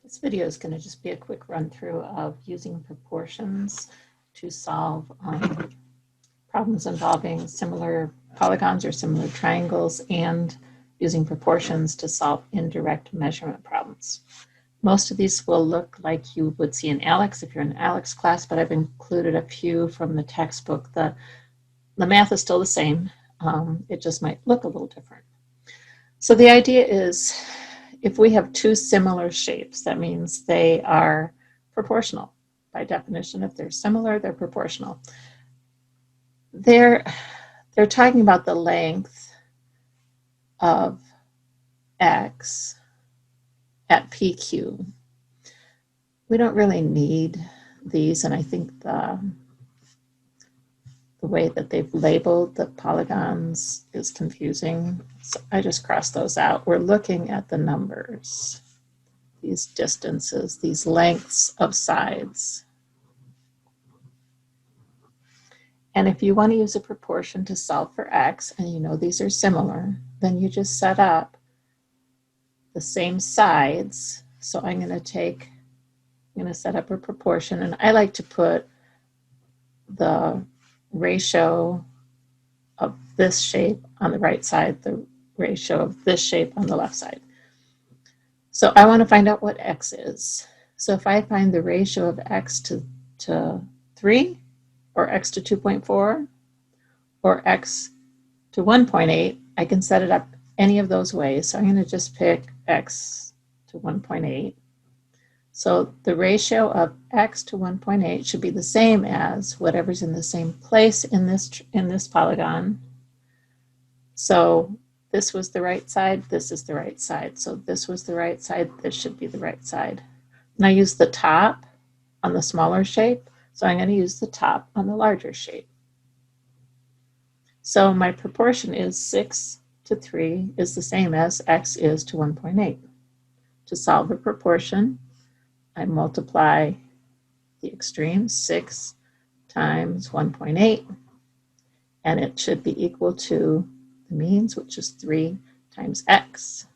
This video is going to just be a quick run through of using proportions to solve problems involving similar polygons or similar triangles, and using proportions to solve indirect measurement problems. Most of these will look like you would see in ALEX if you're in ALEX class, but I've included a few from the textbook. The math is still the same. It just might look a little different. So the idea is, if we have two similar shapes, that means they are proportional. By definition, if they're similar, they're proportional. They're talking about the length of x at PQ. We don't really need these, and I think the way that they've labeled the polygons is confusing. So I just crossed those out. We're looking at the numbers, these distances, these lengths of sides. And if you want to use a proportion to solve for x, and you know these are similar, then you just set up the same sides. So I'm going to set up a proportion, and I like to put the ratio of this shape on the right side, the ratio of this shape on the left side. So I want to find out what x is. So if I find the ratio of x to 3, or x to 2.4, or x to 1.8, I can set it up any of those ways. So I'm going to just pick x to 1.8. So the ratio of x to 1.8 should be the same as whatever's in the same place in this polygon. So this was the right side, this is the right side. So this was the right side, this should be the right side. And I use the top on the smaller shape, so I'm going to use the top on the larger shape. So my proportion is 6 to 3 is the same as x is to 1.8. To solve a proportion, I multiply the extremes, 6 times 1.8, and it should be equal to the means, which is 3 times x.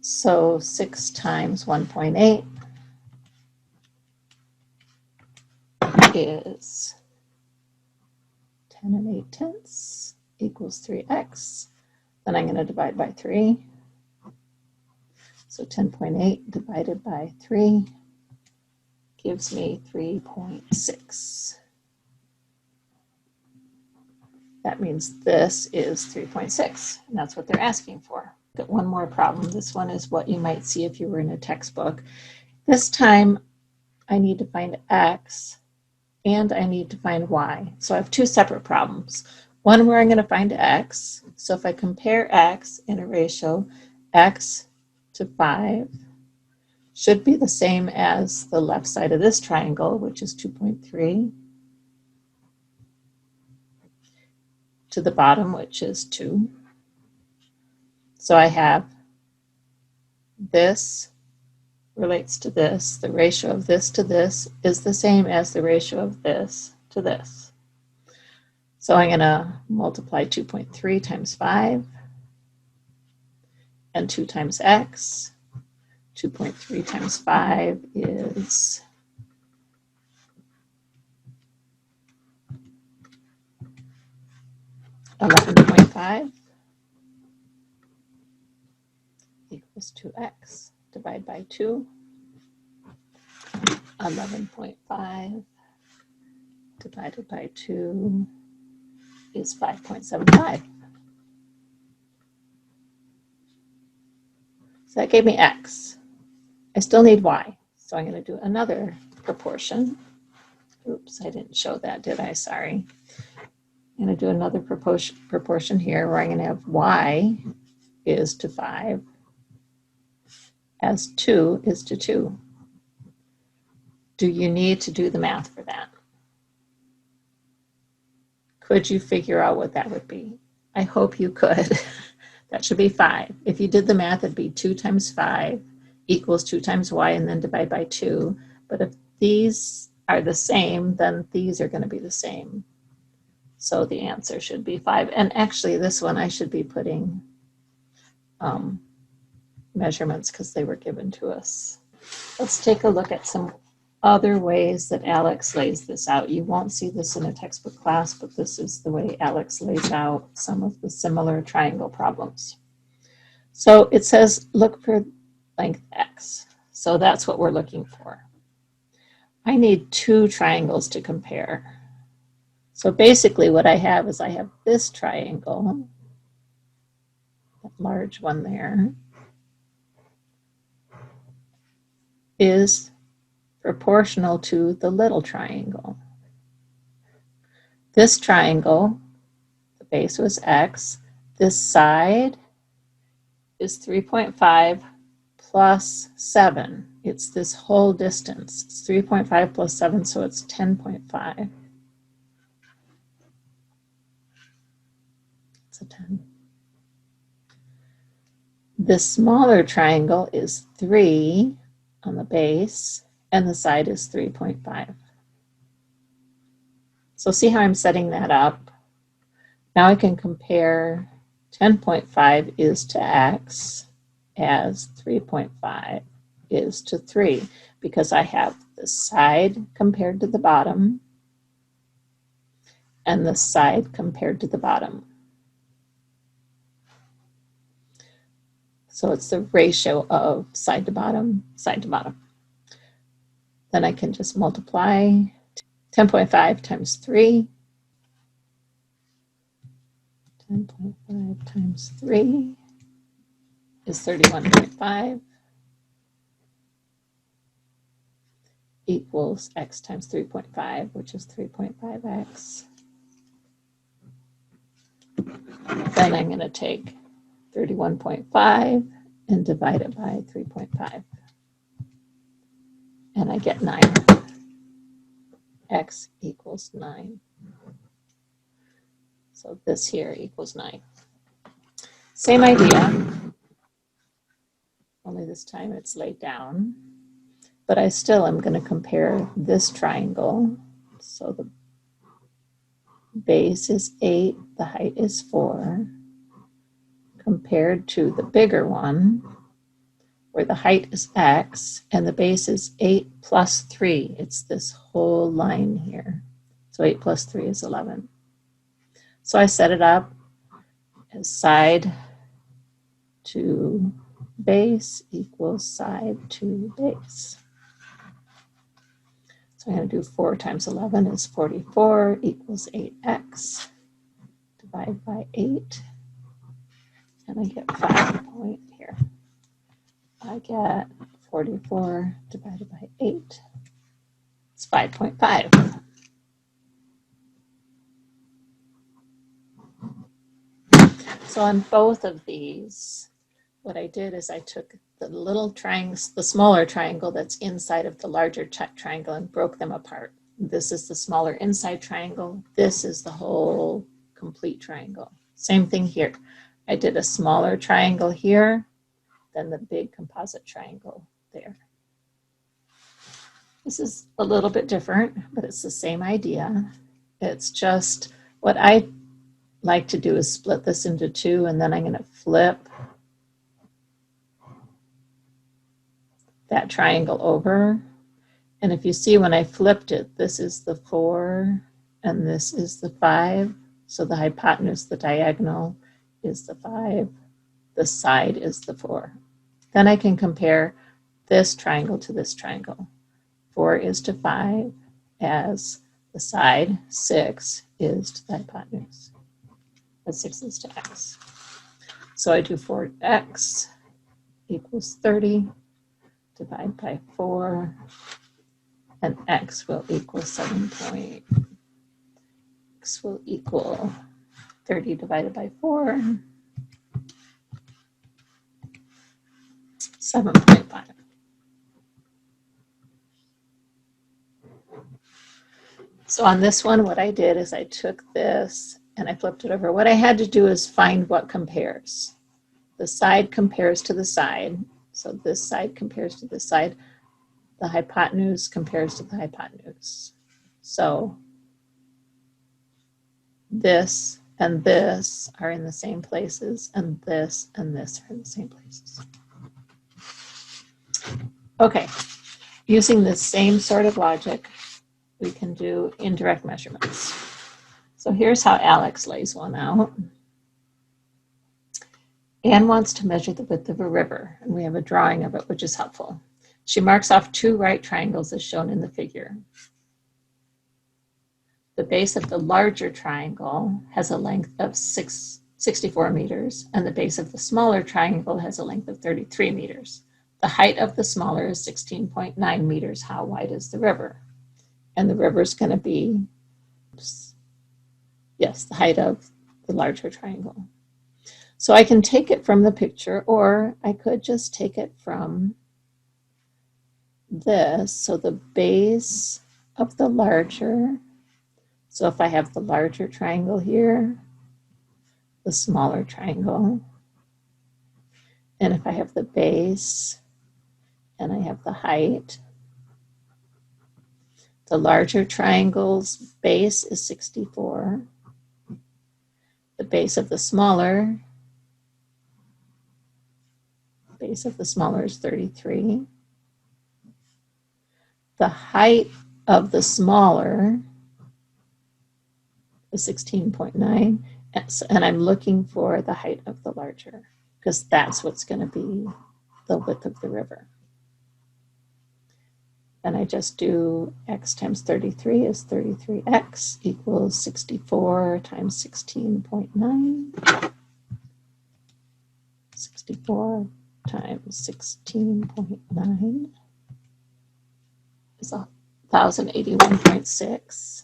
So 6 times 1.8 is 10 8/10 equals 3x. Then I'm going to divide by 3. So 10.8 divided by 3 gives me 3.6. That means this is 3.6, and that's what they're asking for. Got one more problem. This one is what you might see if you were in a textbook. This time I need to find x and I need to find y. So I have two separate problems. One where I'm going to find x. So if I compare x in a ratio, x to 5 should be the same as the left side of this triangle, which is 2.3, to the bottom, which is 2. So I have this relates to this. The ratio of this to this is the same as the ratio of this to this. So I'm going to multiply 2.3 times 5 and 2 times x. 2.3 times 5 is 11.5 equals 2x. Divide by 2. 11.5 divided by 2 is 5.75. So that gave me x. I still need y. So I'm going to do another proportion. Oops, I didn't show that, did I? Sorry. I'm going to do another proportion here where I'm going to have y is to 5 as 2 is to 2. Do you need to do the math for that? Could you figure out what that would be? I hope you could. That should be 5. If you did the math, it'd be 2 times 5 equals 2 times y, and then divide by 2. But if these are the same, then these are going to be the same. So the answer should be 5. And actually, this one I should be putting measurements because they were given to us. Let's take a look at some other ways that Alex lays this out. You won't see this in a textbook class, but this is the way Alex lays out some of the similar triangle problems. So it says look for length x. So that's what we're looking for. I need two triangles to compare. So basically what I have is I have this triangle, that large one there, is proportional to the little triangle. This triangle, the base was x. This side is 3.5 plus 7. It's this whole distance. It's 3.5 plus 7, so it's 10.5. It's a 10. This smaller triangle is 3 on the base, and the side is 3.5. So see how I'm setting that up? Now I can compare 10.5 is to x as 3.5 is to 3, because I have the side compared to the bottom and the side compared to the bottom. So it's the ratio of side to bottom, side to bottom. Then I can just multiply 10.5 times 3. 10.5 times 3 is 31.5 equals x times 3.5, which is 3.5x. Then I'm going to take 31.5 and divide it by 3.5. And I get 9. X equals 9. So this here equals 9. Same idea, only this time it's laid down. But I still am going to compare this triangle. So the base is 8, the height is 4, compared to the bigger one, where the height is x and the base is 8 plus 3. It's this whole line here. So 8 plus 3 is 11. So I set it up as side to base equals side to base. So I'm going to do 4 times 11 is 44 equals 8x. Divide by 8. And I get 5 point here. I get 44 divided by 8. It's 5.5. So on both of these, what I did is I took the little triangle, the smaller triangle that's inside of the larger triangle, and broke them apart. This is the smaller inside triangle. This is the whole complete triangle. Same thing here. I did a smaller triangle here, then the big composite triangle there. This is a little bit different, but it's the same idea. It's just what I like to do is split this into 2, and then I'm going to flip that triangle over. And if you see when I flipped it, this is the 4 and this is the 5. So the hypotenuse, the diagonal, is the 5. The side is the 4. Then I can compare this triangle to this triangle. 4 is to 5 as the side, 6 is to the hypotenuse. But 6 is to x. So I do 4x equals 30, divide by 4, and x will equal 7 point. X will equal 30 divided by 4, 7.5. So on this one, what I did is I took this and I flipped it over. What I had to do is find what compares. The side compares to the side. So this side compares to this side. The hypotenuse compares to the hypotenuse. So this and this are in the same places, and this are in the same places. Okay, using the same sort of logic, we can do indirect measurements. So here's how Alex lays one out. Anne wants to measure the width of a river, and we have a drawing of it, which is helpful. She marks off 2 right triangles as shown in the figure. The base of the larger triangle has a length of 64 meters, and the base of the smaller triangle has a length of 33 meters. The height of the smaller is 16.9 meters. How wide is the river? And the river is going to be, yes, the height of the larger triangle. So I can take it from the picture, or I could just take it from this. So the base of the larger, so if I have the larger triangle here, the smaller triangle, and if I have the base and I have the height, the larger triangle's base is 64. The base of the smaller is 33. The height of the smaller is 16.9, and I'm looking for the height of the larger because that's what's going to be the width of the river. And I just do x times 33 is 33x equals 64 times 16.9. 64 times 16.9 is 1,081.6.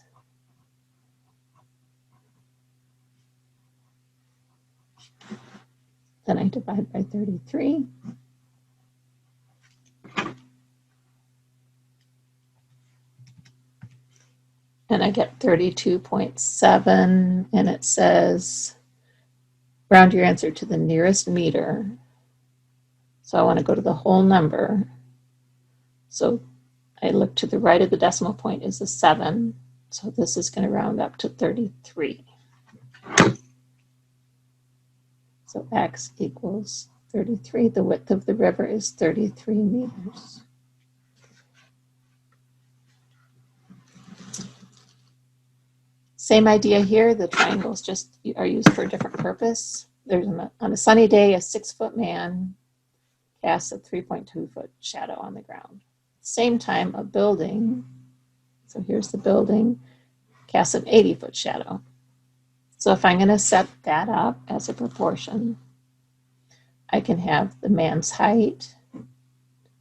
Then I divide by 33. And I get 32.7, and it says, round your answer to the nearest meter. So I want to go to the whole number. So I look to the right of the decimal point is a 7. So this is going to round up to 33. So x equals 33. The width of the river is 33 meters. Same idea here. The triangles just are used for a different purpose. There's on a sunny day, a 6-foot man casts a 3.2-foot shadow on the ground. Same time, a building, so here's the building, casts an 80-foot shadow. So if I'm going to set that up as a proportion, I can have the man's height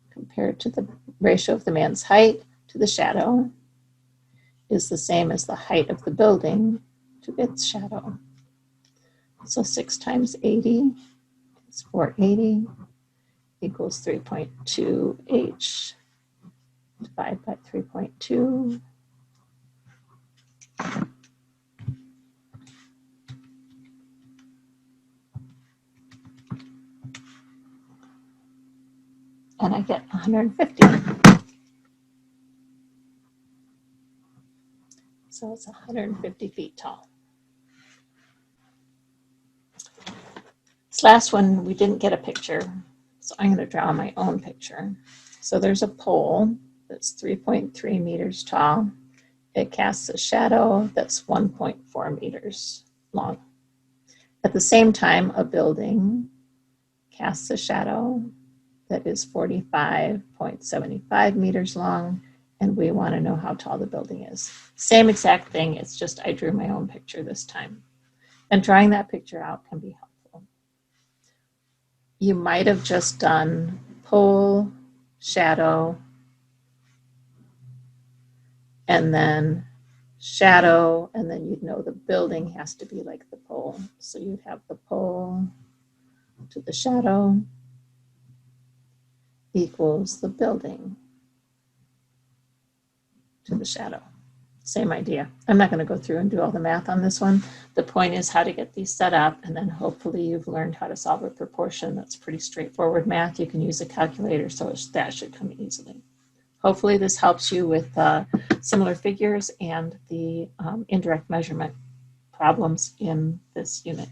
compared to the ratio of the man's height to the shadow is the same as the height of the building to its shadow. So 6 times 80 is 480 equals 3.2h. Divide by 3.2. And I get 150. So it's 150 feet tall. This last one, we didn't get a picture, so I'm going to draw my own picture. So there's a pole that's 3.3 meters tall. It casts a shadow that's 1.4 meters long. At the same time, a building casts a shadow that is 45.75 meters long, and we want to know how tall the building is. Same exact thing, it's just I drew my own picture this time. And drawing that picture out can be helpful. You might have just done pole, shadow, and then shadow, and then you'd know the building has to be like the pole. So you'd have the pole to the shadow equals the building to the shadow. Same idea. I'm not going to go through and do all the math on this one. The point is how to get these set up, and then hopefully you've learned how to solve a proportion. That's pretty straightforward math. You can use a calculator, so that should come easily. Hopefully this helps you with similar figures and the indirect measurement problems in this unit.